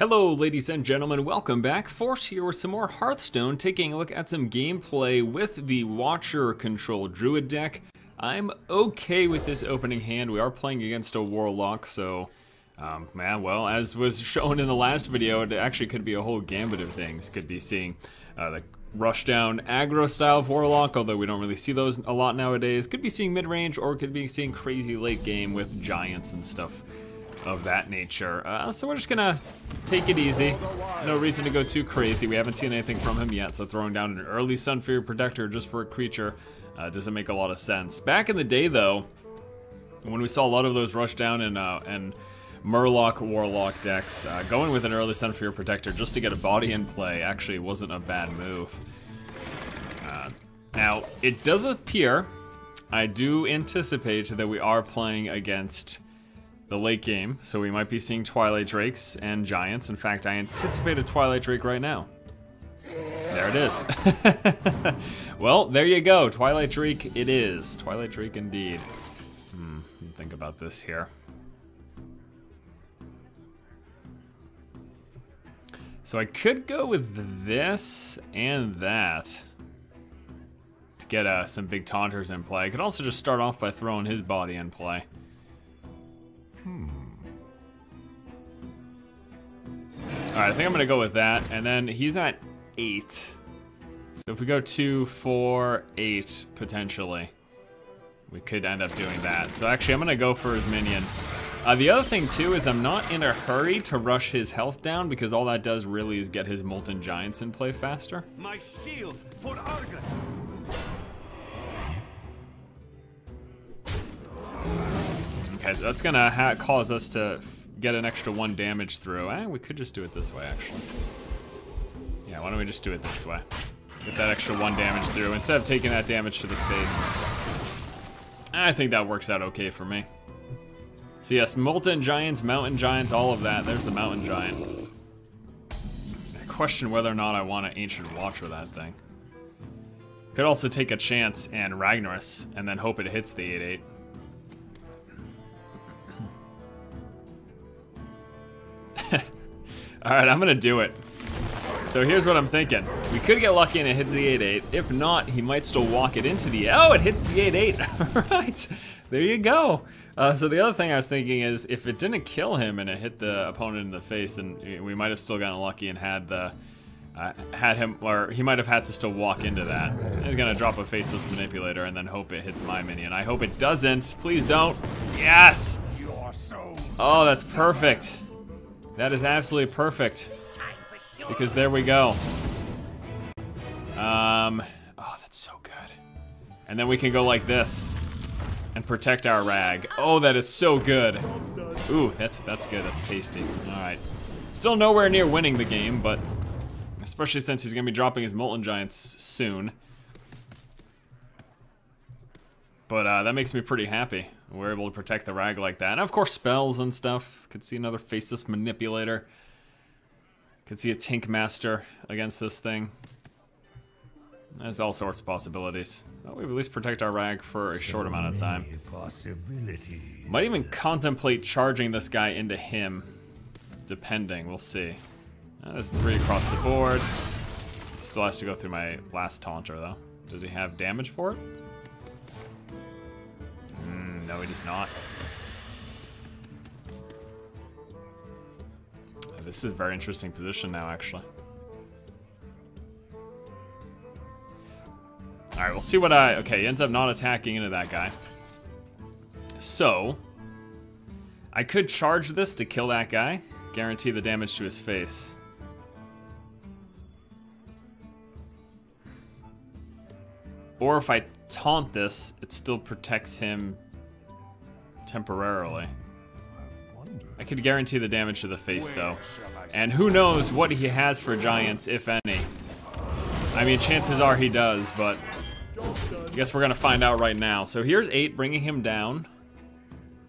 Hello ladies and gentlemen, welcome back. Force here with some more Hearthstone, taking a look at some gameplay with the Watcher Druid deck. I'm okay with this opening hand. We are playing against a Warlock, so well, as was shown in the last video, it actually could be a whole gambit of things. Could be seeing the rush down aggro style of Warlock, although we don't really see those a lot nowadays. Could be seeing mid-range, or could be seeing crazy late game with giants and stuff of that nature. So we're just gonna take it easy. No reason to go too crazy. We haven't seen anything from him yet, so throwing down an early Sunfear Protector just for a creature doesn't make a lot of sense. Back in the day though, when we saw a lot of those rush down and Murloc Warlock decks, going with an early Sunfear Protector just to get a body in play actually wasn't a bad move. Now, it does appear, I do anticipate that we are playing against the late game, so we might be seeing Twilight Drakes and Giants. In fact, I anticipate a Twilight Drake right now. There it is. Well, there you go. Twilight Drake it is. Twilight Drake indeed. Think about this here. So I could go with this and that to get some big taunters in play. I could also just start off by throwing his body in play. Alright, I think I'm gonna go with that, and then he's at 8. So if we go 2, 4, 8, potentially, we could end up doing that. So actually, I'm gonna go for his minion. The other thing too is I'm not in a hurry to rush his health down, because all that does really is get his Molten Giants in play faster. My shield for Argon. Okay, that's gonna cause us to get an extra 1 damage through. We could just do it this way, actually. Yeah, why don't we just do it this way? Get that extra 1 damage through instead of taking that damage to the face. I think that works out okay for me. So yes, Molten Giants, Mountain Giants, all of that. There's the Mountain Giant. I question whether or not I want to Ancient Watcher that thing. Could also take a chance and Ragnaros, and then hope it hits the 8/8. Alright, I'm gonna do it. So here's what I'm thinking. We could get lucky and it hits the 8/8. If not, he might still walk it into the... Oh, it hits the 8/8. Alright, there you go. So the other thing I was thinking is, if it didn't kill him and it hit the opponent in the face, then we might have still gotten lucky and had the... had him, or he might have had to still walk into that. He's gonna drop a Faceless Manipulator and then hope it hits my minion. I hope it doesn't. Please don't. Yes! Oh, that's perfect. That is absolutely perfect. Because there we go. Oh, that's so good. And then we can go like this and protect our rag. Oh, that is so good. Ooh, that's good. That's tasty. All right. Still nowhere near winning the game, but especially since he's gonna be dropping his Molten Giants soon. But that makes me pretty happy. We're able to protect the rag like that. And of course, spells and stuff. Could see another Faceless Manipulator. Could see a Tink Master against this thing. There's all sorts of possibilities. Well, we at least protect our rag for a short amount of time. Might even contemplate charging this guy into him. Depending, we'll see. There's 3 across the board. Still has to go through my last taunter though. Does he have damage for it? No, he does not. This is a very interesting position now, actually. Alright, we'll see what okay, he ends up not attacking into that guy. So, I could charge this to kill that guy. Guarantee the damage to his face. Or if I taunt this, it still protects him temporarily. I could guarantee the damage to the face though. And who knows what he has for giants, if any. I mean, chances are he does, but I guess we're gonna find out right now. So here's 8, bringing him down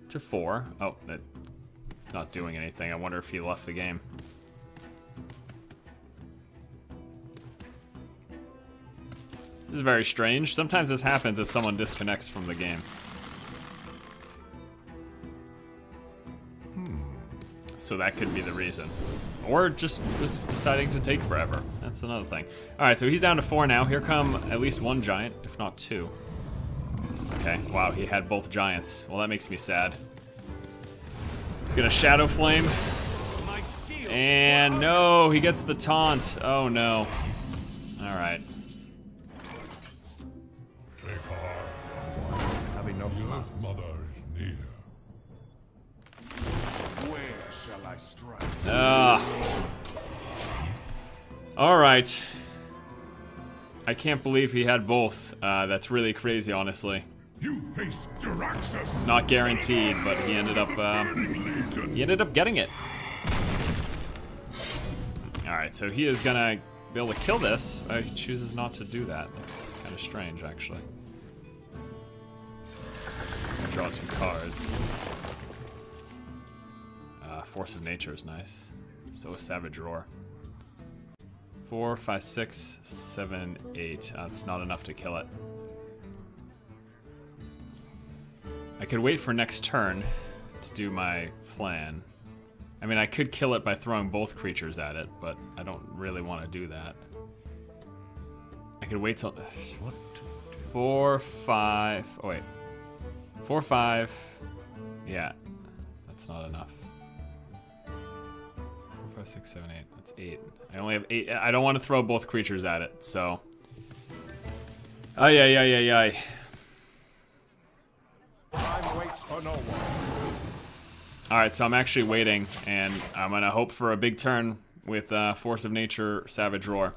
to 4. Oh, that's not doing anything. I wonder if he left the game. This is very strange. Sometimes this happens if someone disconnects from the game. So that could be the reason. Or just was deciding to take forever. That's another thing. All right, so he's down to 4 now. Here come at least 1 giant, if not 2. Okay, wow, he had both giants. Well, that makes me sad. He's gonna Shadow Flame. And no, he gets the taunt. Oh no. All right. Have enough Mother is near. Where shall I strike? All right. I can't believe he had both. That's really crazy, honestly. You face Jaraxxus. Not guaranteed, but he ended up getting it. All right, so he is gonna be able to kill this. He chooses not to do that. That's kind of strange, actually. Draw 2 cards. Force of Nature is nice. So is Savage Roar. 4, 5, 6, 7, 8. That's not enough to kill it. I could wait for next turn to do my plan. I mean, I could kill it by throwing both creatures at it, but I don't really want to do that. I could wait till... What? 4, 5... Oh, wait. 4, 5... Yeah. That's not enough. 4, 5, 6, 7, 8. That's 8. I only have 8. I don't want to throw both creatures at it, so... Ay, ay, ay, ay, ay. time waits for no one. Alright, so I'm actually waiting, and I'm gonna hope for a big turn with Force of Nature, Savage Roar.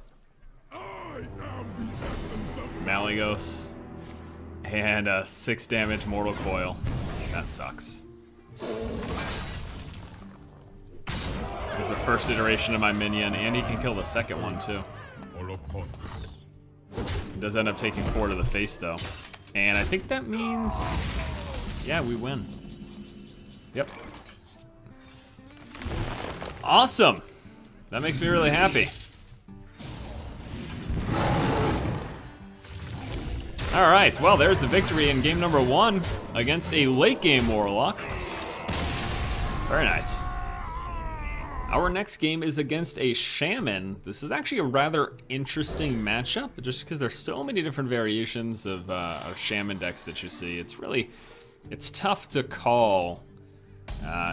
Malygos. And 6 damage Mortal Coil. That sucks. This is the first iteration of my minion, and he can kill the second one too. It does end up taking 4 to the face though. And I think that means, yeah, we win. Yep. Awesome! That makes me really happy. Alright, well, there's the victory in game number 1 against a late game Warlock. Very nice. Our next game is against a Shaman. This is actually a rather interesting matchup, just because there's so many different variations of Shaman decks that you see. It's tough to call.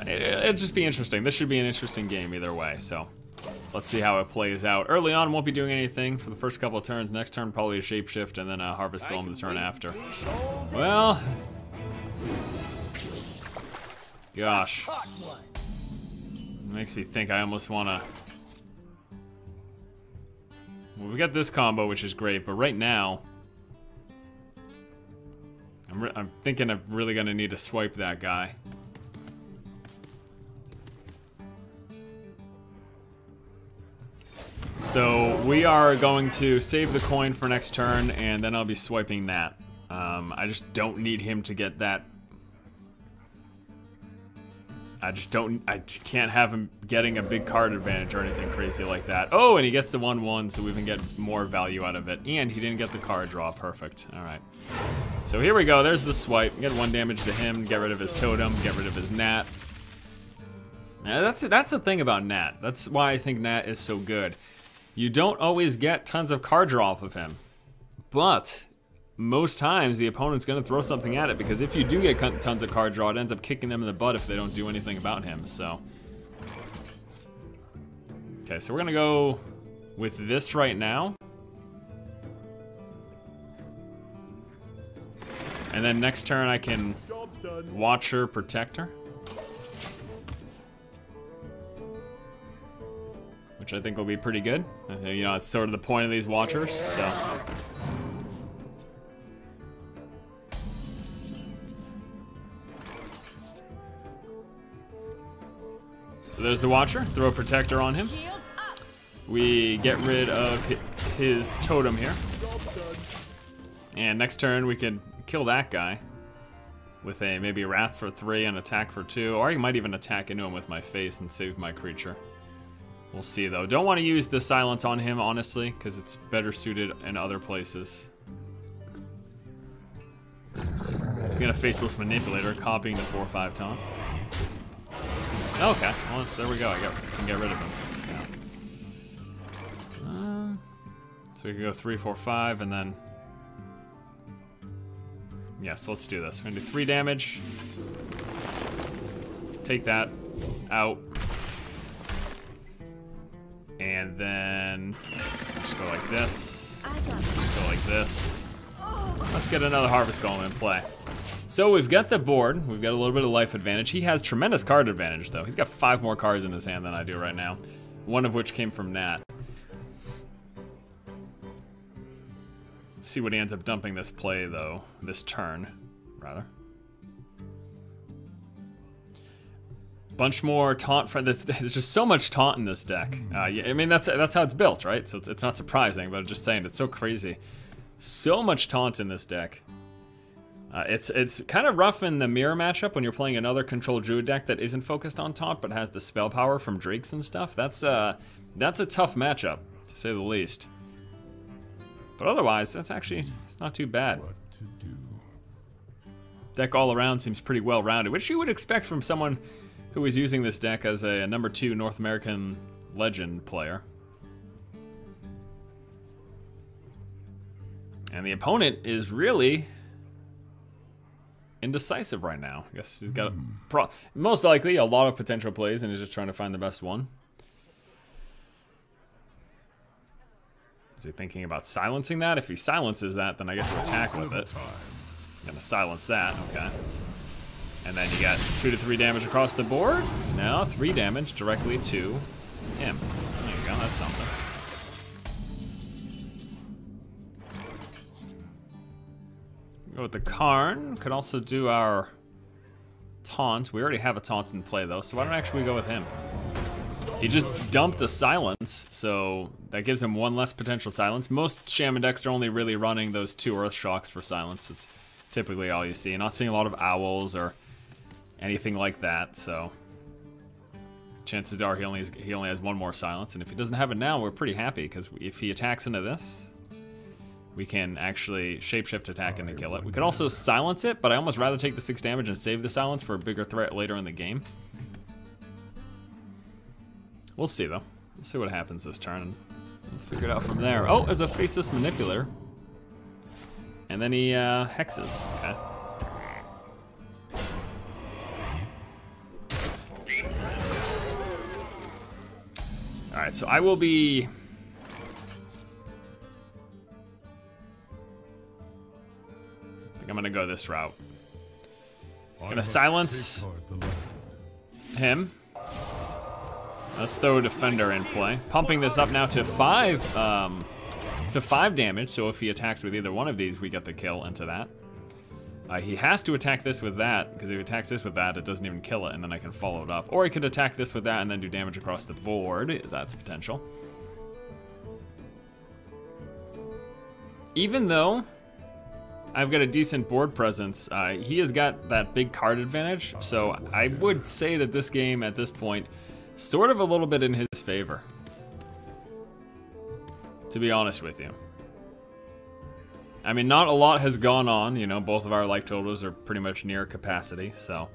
It'll just be interesting. This should be an interesting game either way, so let's see how it plays out. Early on, won't be doing anything for the first couple of turns. Next turn, probably a Shapeshift, and then a Harvest Golem the turn after. Well, gosh. Makes me think I almost wanna... Well, we got this combo, which is great, but right now, I'm thinking I'm really gonna need to swipe that guy. So we are going to save the coin for next turn, and then I'll be swiping that. I just don't need him to get that. I can't have him getting a big card advantage or anything crazy like that. Oh, and he gets the 1/1, so we can get more value out of it. And he didn't get the card draw, perfect. All right. So here we go, there's the swipe. Get 1 damage to him, get rid of his totem, get rid of his Nat. Now that's the thing about Nat. That's why I think Nat is so good. You don't always get tons of card draw off of him, but most times the opponent's gonna throw something at it, because if you do get tons of card draw, it ends up kicking them in the butt if they don't do anything about him, so. Okay, so we're gonna go with this right now. And then next turn I can Watcher, Protector. Which I think will be pretty good. You know, it's sort of the point of these Watchers, so. So there's the Watcher, throw a Protector on him. We get rid of his totem here. And next turn we could kill that guy with maybe a Wrath for 3 and attack for 2, or I might even attack into him with my face and save my creature. We'll see though. Don't want to use the silence on him, honestly, because it's better suited in other places. He's gonna Faceless Manipulator, copying the 4/5 taunt. Okay, well, there we go. I can get rid of him. Yeah. So we can go 3, 4, 5, and then... Yes, let's do this. We're gonna do 3 damage. Take that out. And then just go like this. Just go like this. Let's get another Harvest Golem in play. So we've got the board. We've got a little bit of life advantage. He has tremendous card advantage, though. He's got 5 more cards in his hand than I do right now. One of which came from Nat. Let's see what he ends up dumping this play, though. This turn, rather. Bunch more taunt for this. There's just so much taunt in this deck. Yeah, I mean, that's how it's built, right? So it's not surprising, but I'm just saying, it's so crazy. So much taunt in this deck. It's kind of rough in the mirror matchup when you're playing another control druid deck that isn't focused on taunt but has the spell power from drakes and stuff. That's a tough matchup, to say the least. But otherwise, it's not too bad. What to do? Deck all around seems pretty well rounded, which you would expect from someone who is using this deck as a number 2 North American Legend player. And the opponent is really indecisive right now. I guess he's got most likely a lot of potential plays and he's just trying to find the best one. Is he thinking about silencing that? If he silences that, then I get to attack with it. I'm gonna silence that, okay. And then you got 2 to 3 damage across the board. Now 3 damage directly to him. There you go, that's something. Go with the Karn. Could also do our taunt. We already have a taunt in play though, so why don't actually we go with him? He just dumped a silence, so that gives him 1 less potential silence. Most Shaman decks are only really running those 2 Earth Shocks for silence. It's typically all you see. You're not seeing a lot of Owls or anything like that, so chances are he only has 1 more silence, and if he doesn't have it now, we're pretty happy, because if he attacks into this, we can actually shapeshift attack and kill it. We could also silence it, but I almost rather take the 6 damage and save the silence for a bigger threat later in the game. We'll see though. We'll see what happens this turn and we'll figure it out from there. Oh, as a faceless manipulator. And then he hexes. Okay. Alright, so I will be... I think I'm gonna go this route. I'm gonna silence him. Let's throw a defender in play. Pumping this up now to 5 damage, so if he attacks with either one of these, we get the kill into that. He has to attack this with that, because if he attacks this with that, it doesn't even kill it, and then I can follow it up. Or he could attack this with that and then do damage across the board. That's potential. Even though I've got a decent board presence, he has got that big card advantage, so I would say that this game, at this point, sort of a little bit in his favor, to be honest with you. I mean, not a lot has gone on, you know, both of our life totals are pretty much near capacity, so.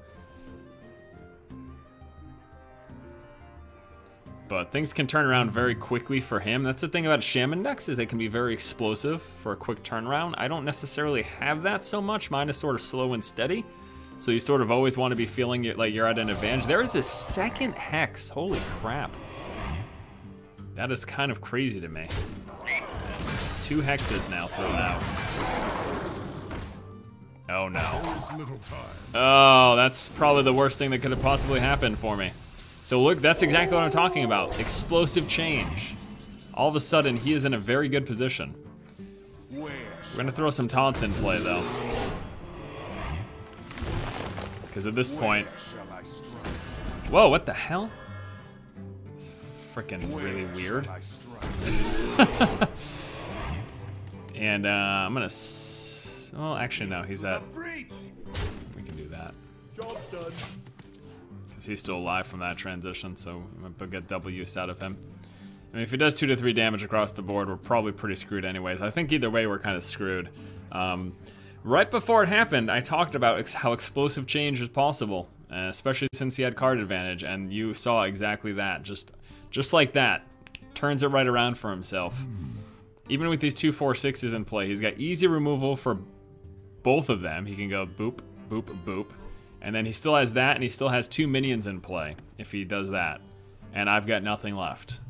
But things can turn around very quickly for him. That's the thing about Shaman decks, is they can be very explosive for a quick turnaround. I don't necessarily have that so much. Mine is sort of slow and steady. So you sort of always want to be feeling it like you're at an advantage. There is a 2nd hex. Holy crap. That is kind of crazy to me. 2 hexes now thrown out. Oh no. Oh, that's probably the worst thing that could have possibly happened for me. So look, that's exactly what I'm talking about. Explosive change. All of a sudden, he is in a very good position. We're gonna throw some taunts in play though. Because at this point... Whoa, what the hell? It's freaking really weird. And I'm gonna... Well, actually no, he's at... We can do that. Because he's still alive from that transition, so I'm gonna get double use out of him. I mean, if he does 2 to 3 damage across the board, we're probably pretty screwed anyways. I think either way, we're kind of screwed. Right before it happened, I talked about how explosive change is possible especially since he had card advantage, and you saw exactly that. Just like that. Turns it right around for himself. Even with these 2 4/6s in play, he's got easy removal for both of them. He can go boop, boop, boop. And then he still has that, and he still has 2 minions in play if he does that. And I've got nothing left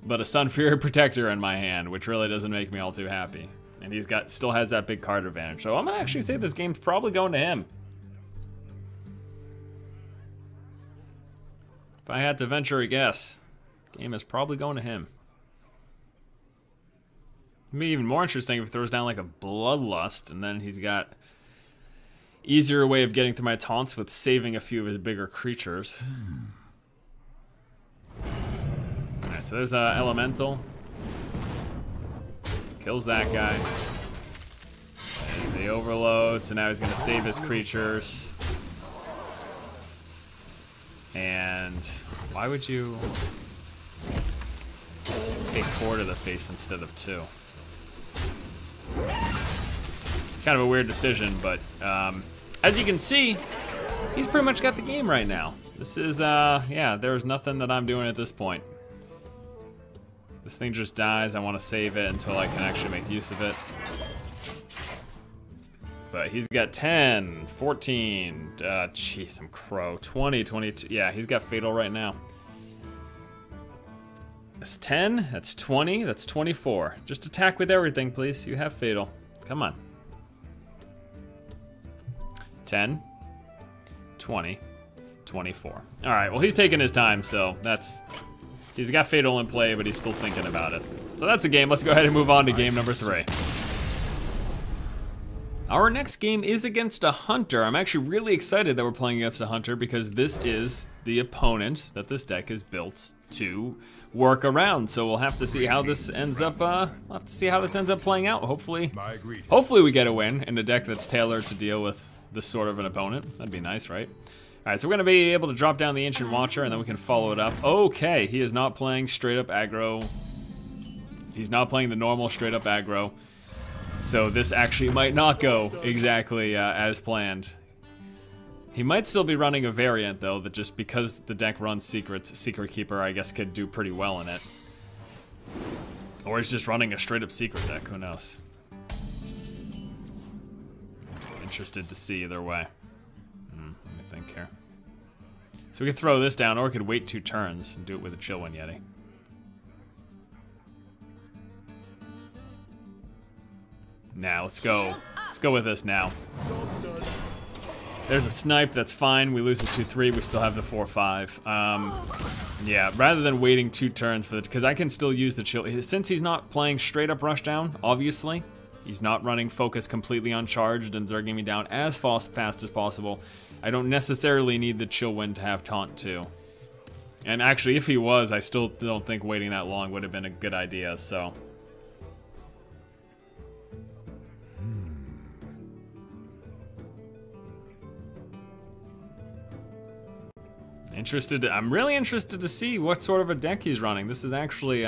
but a Sunfury Protector in my hand, which really doesn't make me all too happy. And he's got still has that big card advantage. So I'm gonna actually say this game's probably going to him. If I had to venture a guess, game is probably going to him. It'd be even more interesting if he throws down like a Bloodlust, and then he's got easier way of getting through my taunts with saving a few of his bigger creatures. Alright, so there's Elemental. Kills that guy. And they overload, so now he's gonna save his creatures. And why would you take 4 to the face instead of 2? It's kind of a weird decision, but as you can see, he's pretty much got the game right now. This is, yeah, there's nothing that I'm doing at this point. This thing just dies. I want to save it until I can actually make use of it. But he's got 10, 14, jeez, some crow, 20, 22. Yeah, he's got Fatal right now. That's 10, that's 20, that's 24. Just attack with everything, please. You have Fatal. Come on. 10, 20, 24. All right, well, he's taking his time, so that's... He's got Fatal in play, but he's still thinking about it. So that's a game. Let's go ahead and move on to game number 3. Our next game is against a Hunter. I'm actually really excited that we're playing against a Hunter because this is the opponent that this deck is built to work around. So we'll have to see how this ends up. We'll have to see how this ends up playing out. Hopefully we get a win in a deck that's tailored to deal with this sort of an opponent. That'd be nice, right? All right, so we're gonna be able to drop down the Ancient Watcher, and then we can follow it up. Okay, he is not playing straight up aggro. He's not playing the normal straight up aggro. So this actually might not go exactly as planned. He might still be running a variant though, that just because the deck runs secrets, Secret Keeper I guess could do pretty well in it. Or he's just running a straight up secret deck, who knows. Interested to see either way. Let me think here. So we could throw this down, or we could wait 2 turns and do it with a Chillwind Yeti. Now, let's go. Let's go with this now. There's a snipe, that's fine. We lose the 2-3, we still have the 4-5. Yeah, rather than waiting 2 turns for the, because I can still use the chill. Since he's not playing straight up rushdown, obviously, he's not running focus completely uncharged and zerging me down as fast as possible. I don't necessarily need the Chillwind to have taunt too. And actually, if he was, I still don't think waiting that long would have been a good idea, so. I'm really interested to see what sort of a deck he's running. This is actually,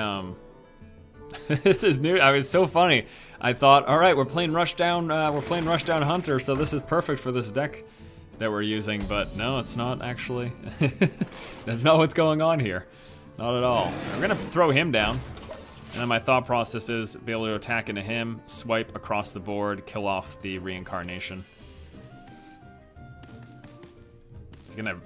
this is new. I mean, it's so funny. I thought, all right, we're playing Rushdown Hunter, so this is perfect for this deck that we're using, but no, it's not actually. That's not what's going on here. Not at all. We're gonna throw him down, and then my thought process is be able to attack into him, swipe across the board, kill off the Reincarnation.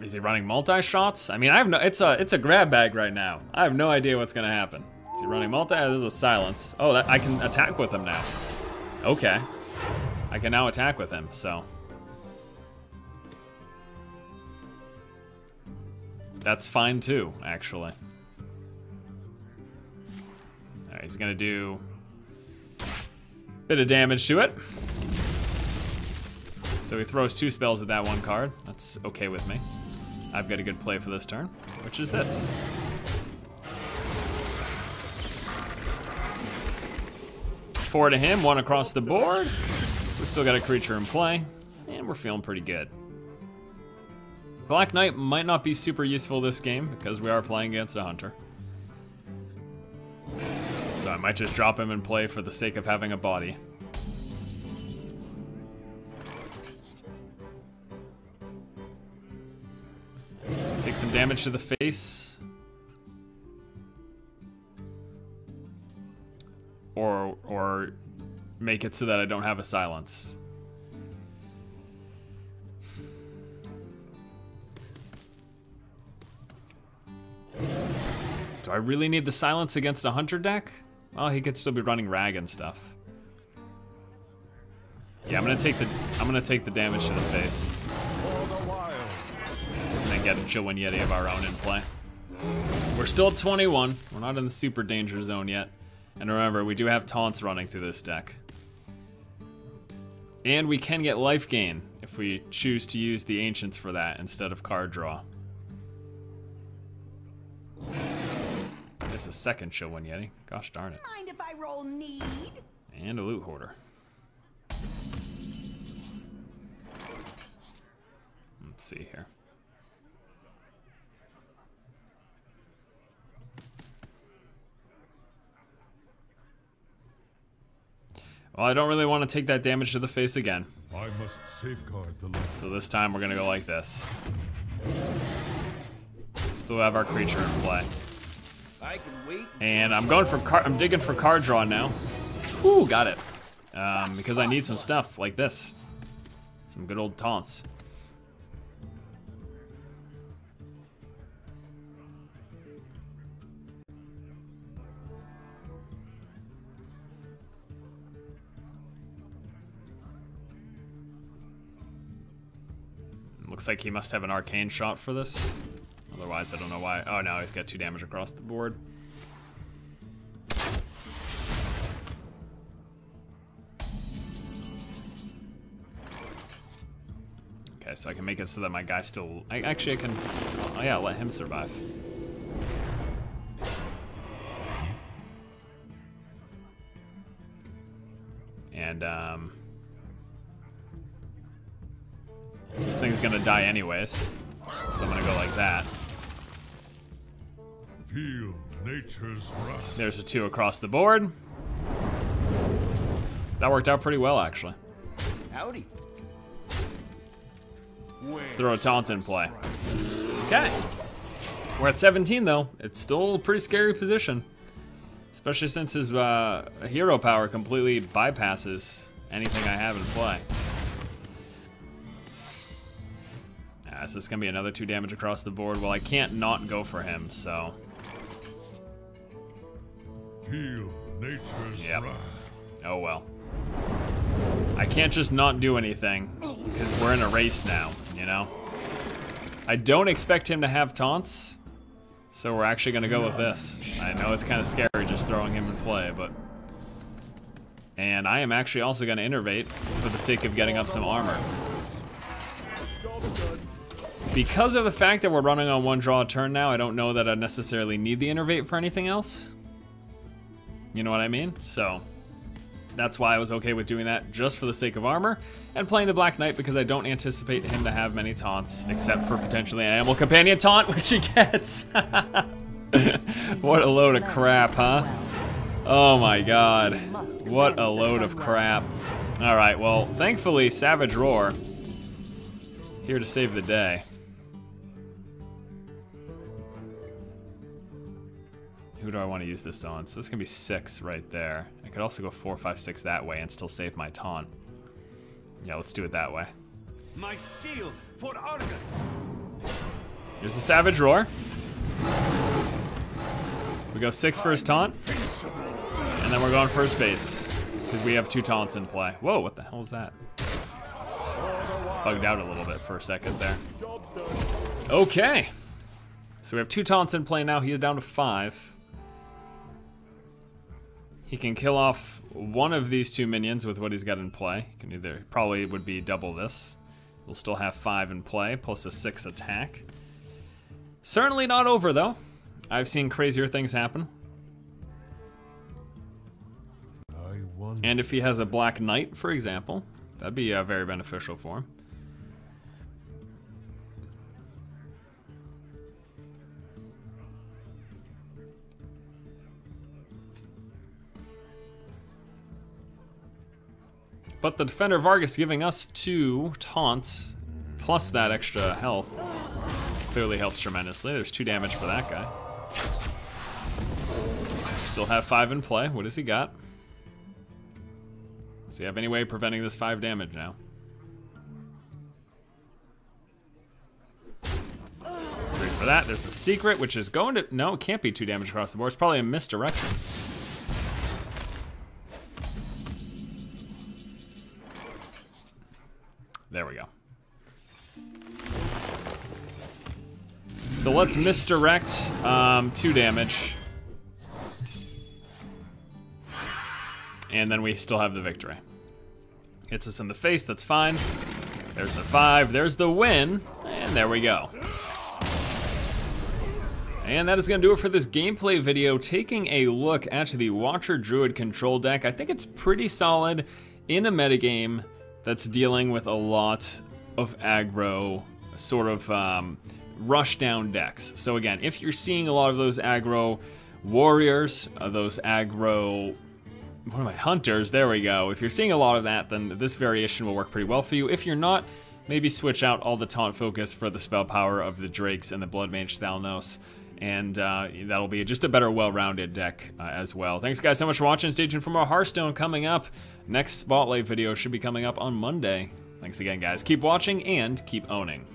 Is he running multi-shots? I mean, I have no, it's a grab bag right now. I have no idea what's gonna happen. Is he running multi? This is a silence. Oh, I can attack with him now. Okay. I can now attack with him, so. That's fine too, actually. All right, he's gonna do a bit of damage to it. So he throws 2 spells at that 1 card. That's okay with me. I've got a good play for this turn, which is this. Four to him, 1 across the board. We still got a creature in play, and we're feeling pretty good. Black Knight might not be super useful this game because we are playing against a Hunter. So I might just drop him in play for the sake of having a body. Take some damage to the face. Or make it so that I don't have a silence. Do I really need the silence against a hunter deck? Well, he could still be running rag and stuff. Yeah, I'm gonna take the damage to the face. And then get a Chillwind Yeti of our own in play. We're still at 21. We're not in the super danger zone yet. And remember, we do have taunts running through this deck. And we can get life gain if we choose to use the Ancients for that instead of card draw. There's a second Chillwind Yeti. Gosh darn it. Mind if I roll need? And a Loot Hoarder. Let's see here. Well, I don't really want to take that damage to the face again. I must safeguard the life. So this time we're gonna go like this. Still have our creature in play. I can wait. And I'm digging for card draw now. Whew, got it. Because I need some stuff like this. Some good old taunts. Looks like he must have an arcane shot for this. Otherwise, I don't know why. Oh, no, he's got 2 damage across the board. Okay, so I can make it so that my guy still... Actually, I can... Oh, yeah, let him survive. And, this thing's gonna die anyways, so I'm gonna go like that. Feel nature's wrath. There's a 2 across the board. That worked out pretty well, actually. Howdy. Throw a taunt in play. Okay. We're at 17 though. It's still a pretty scary position. Especially since his hero power completely bypasses anything I have in play. So it's gonna be another 2 damage across the board. Well, I can't not go for him, so. Feel nature's wrath. Oh well. I can't just not do anything, because we're in a race now, you know? I don't expect him to have taunts, so we're actually gonna go with this. I know it's kind of scary just throwing him in play, but... And I am actually also gonna innervate for the sake of getting up some armor. Because of the fact that we're running on 1 draw a turn now, I don't know that I necessarily need the innervate for anything else. You know what I mean? So, that's why I was okay with doing that just for the sake of armor, and playing the Black Knight because I don't anticipate him to have many taunts, except for potentially an Animal Companion taunt, which he gets. What a load of crap, huh? Oh my god. What a load of crap. Alright, well, thankfully, Savage Roar, here to save the day. Who do I want to use this on? So this can be 6 right there. I could also go 4, 5, 6 that way and still save my taunt. Yeah, let's do it that way. My shield for Argus. Here's the Savage Roar. We go 6 for his taunt. And then we're going first base. Because we have 2 taunts in play. Whoa, what the hell is that? Bugged out a little bit for a second there. Okay. So we have 2 taunts in play now. He is down to 5. He can kill off one of these 2 minions with what he's got in play. He can either, probably would be double this. We'll still have 5 in play, plus a 6 attack. Certainly not over though. I've seen crazier things happen. And if he has a Black Knight, for example, that'd be very beneficial for him. But the Defender Vargas giving us 2 taunts, plus that extra health. Clearly helps tremendously. There's 2 damage for that guy. Still have 5 in play. What does he got? Does he have any way of preventing this 5 damage now? For that, there's a secret, which is going to... No, it can't be 2 damage across the board. It's probably a misdirection. There we go. So let's misdirect 2 damage. And then we still have the victory. Hits us in the face, that's fine. There's the 5, there's the win, and there we go. And that is going to do it for this gameplay video, taking a look at the Watcher Druid control deck. I think it's pretty solid in a metagame that's dealing with a lot of aggro, sort of rush down decks. So again, if you're seeing a lot of those aggro warriors, those aggro, what am I, hunters, there we go. If you're seeing a lot of that, then this variation will work pretty well for you. If you're not, maybe switch out all the taunt focus for the spell power of the Drakes and the Blood Mage Thalnos. And that'll be just a better, well-rounded deck as well. Thanks, guys, so much for watching. Stay tuned for more Hearthstone coming up. Next Spotlight video should be coming up on Monday. Thanks again, guys. Keep watching and keep owning.